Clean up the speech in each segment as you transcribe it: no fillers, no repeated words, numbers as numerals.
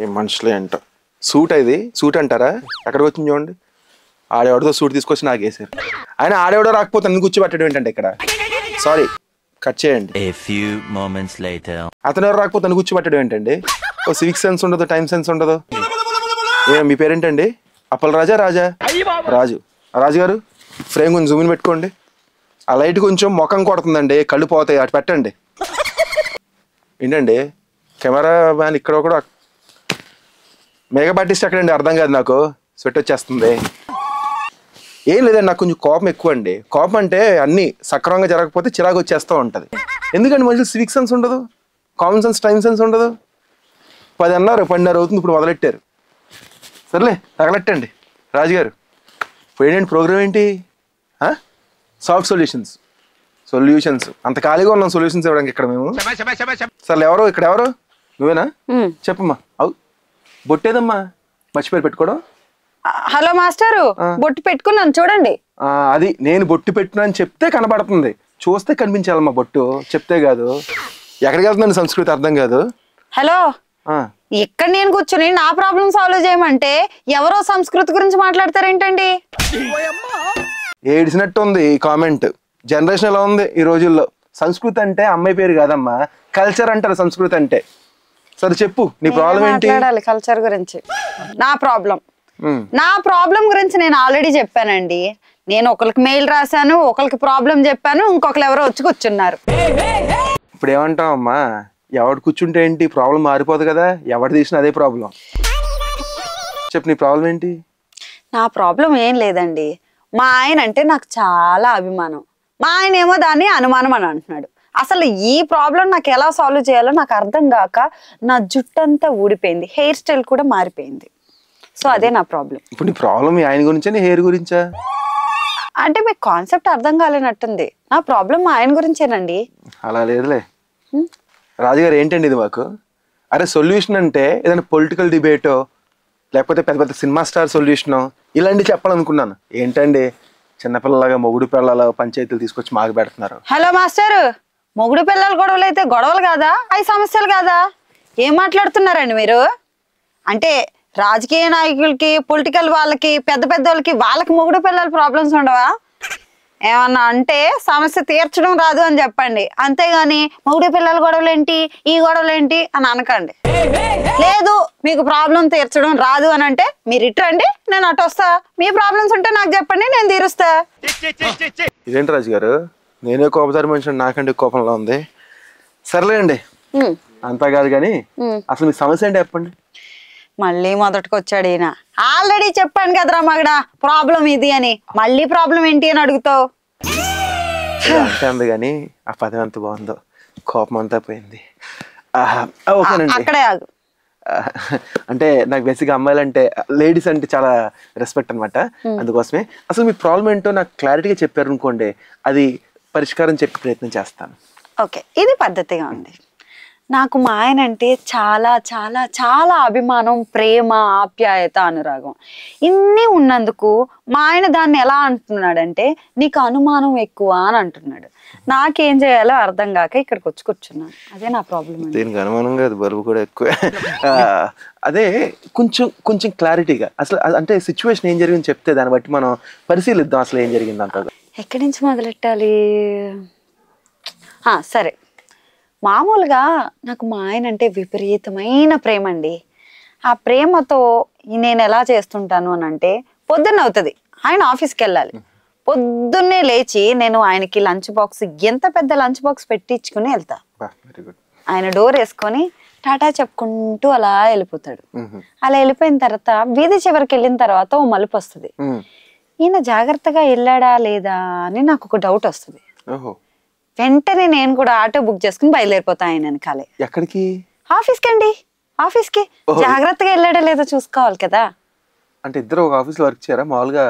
ఏం మనుషులే అంట. సూట్ ఇది సూట్ అంటారా? ఎక్కడికి వచ్చింది చూడండి. ఆడెవడితో సూట్ తీసుకొచ్చి నాకు వేసారు. ఆయన ఆడెవడో రాకపోతే నన్ను కూర్చోబెట్టడం ఏంటంటే ఇక్కడ. సారీ, కట్ చేయండి. అతను ఎవరు రాకపోతే నన్ను కూర్చోబెట్టడం ఏంటండి? ఓ సివిక్ సెన్స్ ఉండదు, టైం సెన్స్ ఉండదు. మీ పేరేంటండి? అప్పలరాజా? రాజా? రాజు. రాజు గారు ఫ్రేమ్ కొంచెం జూమిని పెట్టుకోండి. ఆ లైట్ కొంచెం ముఖం కొడుతుందండి, కళ్ళు పోతాయి, అటు పెట్టండి. ఏంటండి కెమెరా మ్యాన్ ఇక్కడ కూడా. మేకప్ ఆర్టిస్ట్ ఎక్కడండి? అర్థం కాదు నాకు, స్వెట్ వచ్చేస్తుంది. ఏం లేదండి, నాకు కొంచెం కోపం ఎక్కువ అండి. కోపం అంటే అన్నీ సక్రమంగా జరగకపోతే చిరాకు వచ్చేస్తూ ఉంటుంది. ఎందుకంటే మనుషులు సివిక్ సెన్స్ ఉండదు, కామన్ సెన్స్, టైం సెన్స్ ఉండదు. 10 అన్నారు, 10:30 అవుతుంది, ఇప్పుడు మొదలెట్టారు. సర్లే తగలెట్టండి. రాజుగారు ఇప్పుడు ఏంటంటే ప్రోగ్రామ్ ఏంటి? Soft solutions. అంత ఖాళీగా ఉన్నాం సొల్యూషన్స్ ఇవ్వడానికి ఇక్కడ మేము. సర్లే ఎవరు ఇక్కడ? ఎవరు? నువ్వేనా? చెప్పమ్మా. అవు బొట్టేదమ్మా, మర్చిపోయి పెట్టుకోవడం. హలో మాస్టరు, బొట్టు పెట్టుకున్నాను చూడండి. అది నేను బొట్టు పెట్టుకున్నాను చెప్తే కనబడుతుంది, చూస్తే కనిపించాలమ్మా బొట్టు, చెప్తే కాదు. ఎక్కడికి వెళ్తున్నాను సంస్కృతి అర్థం కాదు. హలో, ఇక్కడ నేను కూర్చుని నా ప్రాబ్లం సాల్వ్ చేయమంటే ఎవరో సంస్కృతి గురించి మాట్లాడతారేంటండి? ఏడిసినట్టు ఉంది ఈ కామెంట్. జనరేషన్ ఎలా ఉంది ఈ రోజుల్లో? సంస్కృతి అంటే అమ్మాయి పేరు కాదమ్మా, కల్చర్ అంటారు సంస్కృతి అంటే. సరే చెప్పు, నీ ప్రాబ్లం ఏంటి? కల్చర్ గురించి. నా ప్రాబ్లం గురించి నేను ఆల్రెడీ చెప్పానండి. నేను ఒకరికి మెయిల్ రాశాను, ఒకరికి ప్రాబ్లం చెప్పాను, ఇంకొకరు ఎవరో వచ్చి కూర్చున్నారు. ఇప్పుడు ఏమంటావు అమ్మా? ఎవడు కూర్చుంటే ఏంటి, ప్రాబ్లం మారిపోదు కదా, ఎవడు తీసినా అదే ప్రాబ్లం. చెప్పు నీ ప్రాబ్లం ఏంటి? నా ప్రాబ్లం ఏం లేదండి, మా ఆయన అంటే నాకు చాలా అభిమానం. మా ఆయన ఏమో దాన్ని అనుమానం అని అంటున్నాడు. అసలు ఈ ప్రాబ్లం నాకు ఎలా సాల్వ్ చేయాలో నాకు అర్థం కాక నా జుట్టు అంతా ఊడిపోయింది, హెయిర్ స్టైల్ కూడా మారిపోయింది. సో అదే నా ప్రాబ్లం. ఇప్పుడు నీ ప్రాబ్లం మీ ఆయన గురించా, నీ హెయిర్ గురించా? అంటే మీకు కాన్సెప్ట్ అర్థం కాలేనట్టుంది. నా ప్రాబ్లం మా ఆయన గురించేనండి. అలా లేదులే రాజుగారు. ఏంటండి ఇది మాకు? అరే సొల్యూషన్ అంటే ఏదైనా పొలిటికల్ డిబేటో లేకపోతే పెద్ద పెద్ద సినిమా స్టార్ సొల్యూషనో ఇలాంటివి చెప్పాలనుకున్నాను. ఏంటండి చిన్నపిల్లలాగా మొగుడు పిల్లల పంచాయతీలు తీసుకొచ్చి మాకు పెడుతున్నారు. హలో మాస్టర్, మొగుడు పిల్లల గొడవలు అయితే గొడవలు కాదా, అవి సమస్యలు కాదా? ఏం మాట్లాడుతున్నారండి మీరు? అంటే రాజకీయ నాయకులకి, పొలిటికల్ వాళ్ళకి, పెద్ద పెద్ద వాళ్ళకి మొగుడు పిల్లల ప్రాబ్లమ్స్ ఉండవా? ఏమన్నా అంటే సమస్య తీర్చడం రాదు అని చెప్పండి, అంతేగాని మొగుడు పిల్లల గొడవలు ఏంటి, ఈ గొడవలు ఏంటి అని అనకండి. లేదు మీకు ప్రాబ్లం తీర్చడం రాదు అని అంటే మీరు ఇట్రండి, నేను అటు వస్తా. మీ ప్రాబ్లమ్స్ ఉంటే నాకు చెప్పండి, నేను తీరుస్తా. ఇదేంటి రాజు గారు, నేనే కోపదారి మనిషి, నాకంటే కోపంలో ఉంది. సర్లేండి, అంతా కాదు కానీ అసలు మీ సమస్య ఏంటి చెప్పండి. మళ్ళీ మొదటికి వచ్చాడు ఈయన. ఆల్రెడీ చెప్పాను కదరా మగడా ప్రాబ్లం ఇది అని, మళ్ళీ ప్రాబ్లం ఏంటి అని అడుగుతావు. అంటే అంది కానీ ఆ పదం ఎంత బాగుందో, కోపం అంతా పోయింది. ఓకేనండి, అక్కడే ఆగు. అంటే నాకు బేసిక్గా అమ్మాయిలు అంటే, లేడీస్ అంటే చాలా రెస్పెక్ట్ అనమాట. అందుకోసమే అసలు మీ ప్రాబ్లం ఏంటో నాకు క్లారిటీగా చెప్పారు అనుకోండి, అది పరిష్కారం చెప్పే ప్రయత్నం చేస్తాను. ఓకే, ఇది పద్ధతిగా ఉంది. నాకు మా ఆయన అంటే చాలా చాలా చాలా అభిమానం, ప్రేమ, ఆప్యాయత, అనురాగం ఇన్ని ఉన్నందుకు మా ఆయన దాన్ని ఎలా అంటున్నాడంటే నీకు అనుమానం ఎక్కువ అని అంటున్నాడు. నాకేం చేయాలో అర్థం కాక ఇక్కడికి వచ్చి కూర్చున్నాను. అదే నా ప్రాబ్లం. దీనికి అనుమానం కాదు, బరువు కూడా ఎక్కువ. అదే కొంచెం కొంచెం క్లారిటీగా అసలు అంటే సిచ్యువేషన్ ఏం జరిగింది చెప్తే దాన్ని బట్టి మనం పరిశీలిద్దాం అసలు ఏం జరిగింది అంటారు. ఎక్కడి నుంచి మొదలెట్టాలి? సరే, మామూలుగా నాకు మా ఆయన అంటే విపరీతమైన ప్రేమ అండి. ఆ ప్రేమతో నేను ఎలా చేస్తుంటాను అని అంటే, పొద్దున్న అవుతుంది ఆయన ఆఫీస్కి వెళ్ళాలి, పొద్దున్నే లేచి నేను ఆయనకి లంచ్ బాక్స్, ఎంత పెద్ద లంచ్ బాక్స్ పెట్టించుకుని వెళ్తా. ఆయన డోర్ వేసుకొని టాటా చెప్పుకుంటూ అలా వెళ్ళిపోతాడు. అలా వెళ్ళిపోయిన తర్వాత వీధి చివరికి వెళ్ళిన తర్వాత ఓ మలుపు వస్తుంది. ఈయన జాగ్రత్తగా వెళ్ళాడా లేదా అని నాకు ఒక డౌట్ వస్తుంది. వెంటనే నేను కూడా ఆటో బుక్ చేసుకుని బయలుదేరిపోతా ఆయన వెనకాలే. ఎక్కడికి? ఆఫీస్కి అండి. ఆఫీస్కి జాగ్రత్తగా వెళ్ళాడా లేదో చూసుకోవాలి కదా. అంటే ఇద్దరు ఒక ఆఫీస్ లో వర్క్ చేయరా మామూలుగా?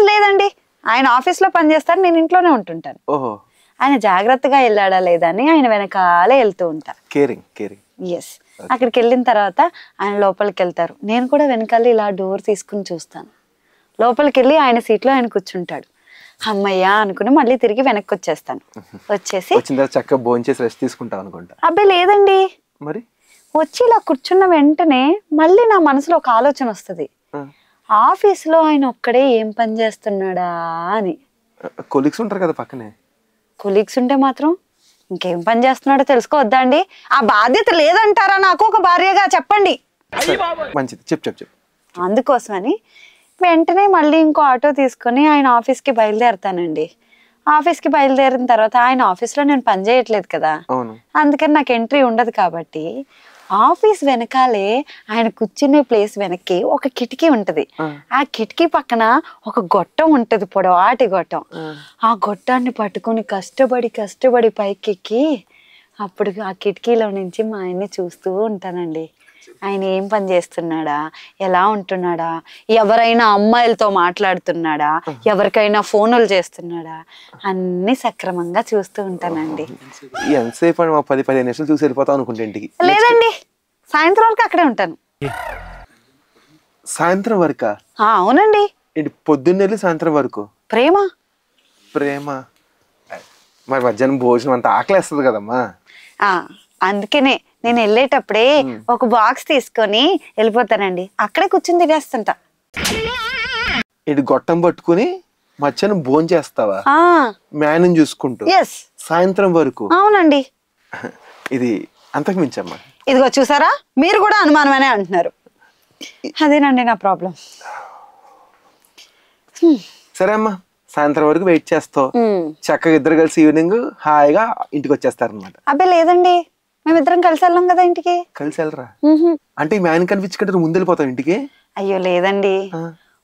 లేదండి, ఆయన ఆఫీస్ లో పని చేస్తారు, నేను ఇంట్లోనే ఉంటుంటాను. ఆయన జాగ్రత్తగా వెళ్ళాడా లేదా అని ఆయన వెనకాలే వెళ్తూ ఉంటా. ఎస్. అక్కడికి వెళ్ళిన తర్వాత ఆయన లోపలికి వెళ్తారు, నేను కూడా వెనకాల ఇలా డోర్ తీసుకుని చూస్తాను. లోపలికి వెళ్ళి ఆయన సీట్లో ఆయన కూర్చుంటాడు. అమ్మయ్యా అనుకుని మళ్ళీ తిరిగి వెనక్కి వచ్చేస్తాను. వచ్చేసి చక్కగా భోంచేసి రెస్ట్ తీసుకుంటాం అనుకుంటా. అబ్బాయి లేదండి, మరి వచ్చి ఇలా కూర్చున్న వెంటనే మళ్ళీ నా మనసులో ఒక ఆలోచన వస్తుంది, ఆఫీస్లో ఆయన ఒక్కడే ఏం పని చేస్తున్నాడా అని. కొలీగ్స్ ఉంటారు కదా పక్కనే. కొలీగ్స్ ఉంటే మాత్రం ఇంకేం పని చేస్తున్నాడో తెలుసుకోవద్దా అండి? ఆ బాధ్యత లేదంటారా నాకు ఒక భార్యగా? చెప్పండి. మంచిది, చెప్పు. అందుకోసమని వెంటనే మళ్ళీ ఇంకో ఆటో తీసుకొని ఆయన ఆఫీస్కి బయలుదేరుతానండి. ఆఫీస్కి బయలుదేరిన తర్వాత ఆయన ఆఫీస్లో నేను పని చేయట్లేదు కదా, అందుకని నాకు ఎంట్రీ ఉండదు. కాబట్టి ఆఫీస్ వెనకాలే ఆయన కూర్చునే ప్లేస్ వెనక్కి ఒక కిటికీ ఉంటది. ఆ కిటికీ పక్కన ఒక గొట్టం ఉంటది, పొడవాటి గొట్టం. ఆ గొట్టాన్ని పట్టుకుని కష్టపడి పైకెక్కి అప్పుడు ఆ కిటికీలో నుంచి మా ఆయన్ని చూస్తూ ఉంటానండి. ఆయన ఏం పని చేస్తున్నాడా, ఎలా ఉంటున్నాడా, ఎవరైనా అమ్మాయిలతో మాట్లాడుతున్నాడా, ఎవరికైనా ఫోనులు చేస్తున్నాడా, అన్ని సక్రమంగా చూస్తూ ఉంటానండి. ఎంతసేపు 10-15 నిమిషాలు చూసి వెళ్ళిపోతాం అనుకుంటే ఇంటికి? లేదండి, సాయంత్రం వరకు అక్కడే ఉంటాను. సాయంత్రం వరకా? అవునండి. పొద్దున్నెళ్ళి సాయంత్రం వరకు? ప్రేమ మరి మధ్యాహ్నం భోజనం అంత ఆకలేస్తుంది కదమ్మా. అందుకనే నేను వెళ్ళేటప్పుడే ఒక బాక్స్ తీసుకొని వెళ్ళిపోతానండి, అక్కడే కూర్చుని తినేస్తుంటా. గొట్టం పట్టుకుని మధ్యాహ్నం భోజనం చేస్తావా మ్యాన్ చూసుకుంటూ సాయంత్రం వరకు? అవునండి. ఇది అంతకు మించమ్మా. ఇదిగో చూసారా, మీరు కూడా అనుమానమనే అంటున్నారు. అదేనండి నా ప్రాబ్లం. సరే అమ్మా, సాయంత్రం వరకు వెయిట్ చేస్తావు, చక్కగా ఇద్దరు కలిసి ఈవినింగ్ హాయిగా ఇంటికి వచ్చేస్తారు అనమాట. అబ్బే లేదండి, మేమిద్దరం కలిసి వెళ్ళాం కదా ఇంటికి. కలిసి వెళ్ళరా అంటే ఈ మ్యాన్ కనిపించుకుంటే ముందు వెళ్ళిపోతావు ఇంటికి? అయ్యో లేదండి,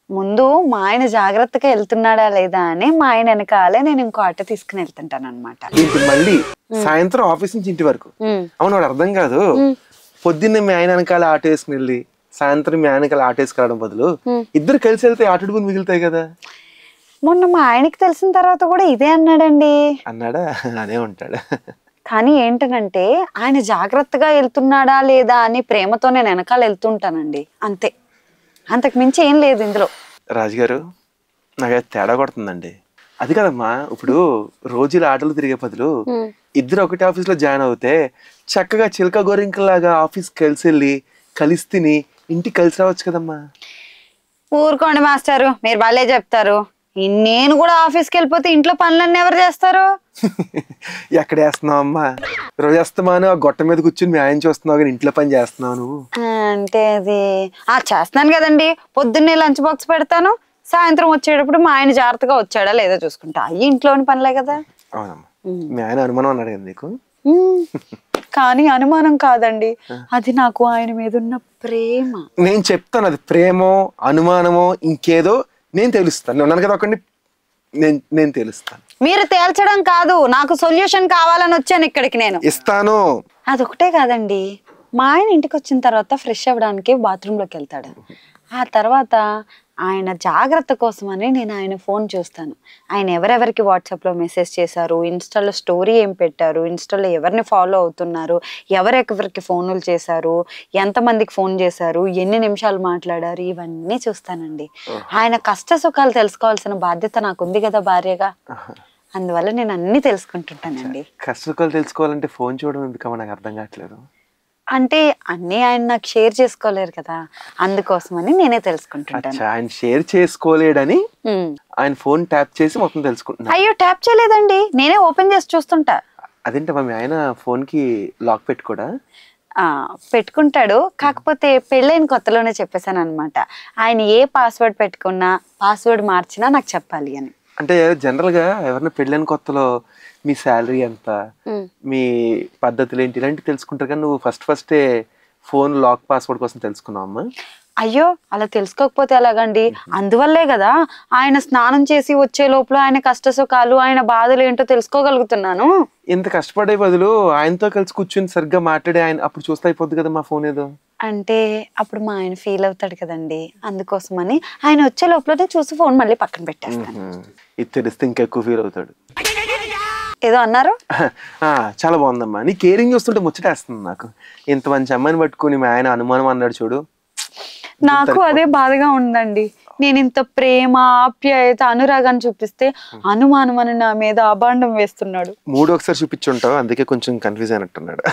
ముందు మా ఆయన జాగ్రత్తగా వెళ్తున్నాడా లేదా అని మా ఆయన వెనకాలే నేను ఇంకో ఆటో తీసుకుని వెళ్తుంటాను అనమాట. మళ్ళీ సాయంత్రం ఆఫీస్ నుంచి ఇంటి వరకు? అవును, వాడు అర్థం కాదు. పొద్దున్నే మీ ఆయన వెనకాల ఆటో వేసుకుని వెళ్ళి సాయంత్రం మీ ఆయన వెనకాల ఆటో వేసుకురావడం బదులు ఇద్దరు కలిసి వెళ్తే ఆటో డబ్బులు మిగులుతాయి కదా. మొన్న మా ఆయనకి తెలిసిన తర్వాత కూడా ఇదే అన్నాడండి. అన్నాడా? అనే ఉంటాడు. కానీ ఏంటనంటే ఆయన జాగ్రత్తగా వెళ్తున్నాడా లేదా అని ప్రేమతో నేను వెనకాల వెళ్తుంటానండి, అంతే, అంతకు మించి ఏం లేదు ఇందులో. రాజుగారు, నాకైతే తేడా కొడుతుందండి. అది కదమ్మా, ఇప్పుడు రోజులు ఆటలు తిరిగే బదులు ఇద్దరు ఒకటి ఆఫీస్ లో జాయిన్ అవుతే చక్కగా చిలక గోరింకలాగా ఆఫీస్ కలిసి వెళ్ళి కలిసి తిని ఇంటికి కలిసి రావచ్చు కదమ్మా. ఊరుకోండి మాస్టారు, మీరు భలే చెప్తారు. నేను కూడా ఆఫీస్కి వెళ్ళిపోతే ఇంట్లో పనులన్నీ ఎవరు చేస్తారు? ఎక్కడ వేస్తున్నావు అమ్మా? రోజు వేస్తామాను ఆ గొట్ట మీద కూర్చుని మీ ఆయన చూస్తున్నావు కానీ ఇంట్లో పని చేస్తున్నావు నువ్వు. అంటే అది చేస్తున్నాను కదండి, పొద్దున్నే లంచ్ బాక్స్ పెడతాను, సాయంత్రం వచ్చేటప్పుడు మా ఆయన జాగ్రత్తగా వచ్చాడా లేదా చూసుకుంటా, అయ్యి ఇంట్లోని పనులే కదా. అవునమ్మా, మీ ఆయన అనుమానం అన్నాడు కదా నీకు? కానీ అనుమానం కాదండి, అది నాకు ఆయన మీద ఉన్న ప్రేమ. నేను చెప్తాను, అది ప్రేమో అనుమానమో ఇంకేదో నేను తెలుస్తాను. నేను ఉన్నాను కదా ఒకటి, నేను తెలుస్తాను. మీరు తేల్చడం కాదు, నాకు సొల్యూషన్ కావాలని వచ్చాను ఇక్కడికి, నేను ఇస్తాను. అదొకటే కాదండి, మా ఆయన ఇంటికి వచ్చిన తర్వాత ఫ్రెష్ అవ్వడానికి బాత్రూంలోకి వెళ్తాడు. ఆ తర్వాత ఆయన జాగ్రత్త కోసమని నేను ఆయన ఫోన్ చూస్తాను. ఆయన ఎవరెవరికి వాట్సాప్లో మెసేజ్ చేశారు, ఇన్స్టాలో స్టోరీ ఏం పెట్టారు, ఇన్స్టాలో ఎవరిని ఫాలో అవుతున్నారు, ఎవరెవరికి ఫోన్లు చేశారు, ఎంతమందికి ఫోన్ చేశారు, ఎన్ని నిమిషాలు మాట్లాడారు, ఇవన్నీ చూస్తానండి. ఆయన కష్ట సుఖాలు తెలుసుకోవాల్సిన బాధ్యత నాకు ఉంది కదా భార్యగా, అందువల్ల నేను అన్ని తెలుసుకుంటుంటానండి. కష్ట సుఖాలు తెలుసుకోవాలంటే ఫోన్ చూడడం ఎందుకమ్మా, నాకు అర్థం కావట్లేదు. అంటే అన్నీ ఆయన నాకు షేర్ చేసుకోలేరు కదా, అందుకోసమని నేనే తెలుసుకుంటాను. ఆయన షేర్ చేసుకోలేడని ఆయన ఫోన్ ట్యాప్ చేసి మొత్తం తెలుసుకుంటున్నా? అయ్యో ట్యాప్ చేయలేదండి, నేనే ఓపెన్ చేసి చూస్తుంటా. అదేంటి మీ ఆయన ఫోన్ కి లాక్ పెట్టుకోడా? పెట్టుకుంటాడు, కాకపోతే పెళ్ళైన కొత్తలోనే చెప్పేశాను అనమాట, ఆయన ఏ పాస్వర్డ్ పెట్టుకున్నా పాస్వర్డ్ మార్చినా నాకు చెప్పాలి అని. అంటే జనరల్ గా ఎవరైనా పెళ్ళైన కొత్తలో మీ శాలరీ ఎంత, మీ పద్ధతులు ఏంటి ఇలాంటివి తెలుసుకుంటారు, కానీ నువ్వు ఫస్టే ఫోన్ లాక్ పాస్వర్డ్ కోసం తెలుసుకున్నావు అమ్మా? అయ్యో అలా తెలుసుకోకపోతే ఎలాగండి, అందువల్లే కదా ఆయన స్నానం చేసి వచ్చే లోపల ఆయన కష్ట సుఖాలు ఆయన బాధలు ఏంటో తెలుసుకోగలుగుతున్నాను. ఇంత కష్టపడే బదులు ఆయనతో కలిసి కూర్చుని సరిగ్గా మాట్లాడే ఆయన అప్పుడు చూస్తే అయిపోద్ది కదా మా ఫోన్ ఏదో. అంటే అప్పుడు మా ఆయన ఫీల్ అవుతాడు కదండి, అందుకోసమని ఆయన వచ్చే లోపలనే చూసి ఫోన్ మళ్ళీ పక్కన పెట్టేస్తాను. ఇది తెలిస్తే ఇంకెక్కువ ఫీల్ అవుతాడు. ఏదో అన్నారు? చాలా బాగుందమ్మా, నీ కేరింగ్ చూస్తుంటే ముచ్చటేస్తుంది నాకు. ఇంత మంచి అమ్మాయిని పట్టుకుని మీ ఆయన అనుమానం అన్నాడు చూడు, నాకు అదే బాధగా ఉందండి. నేను ఇంత ప్రేమ ఆప్యాయత అనురాగాన్ని చూపిస్తే అనుమానం అని నా మీద అభాండం వేస్తున్నాడు. మూడు ఒకసారి చూపించుంటావు, అందుకే కొంచెం కన్ఫ్యూజ్ అయినట్టున్నాడు.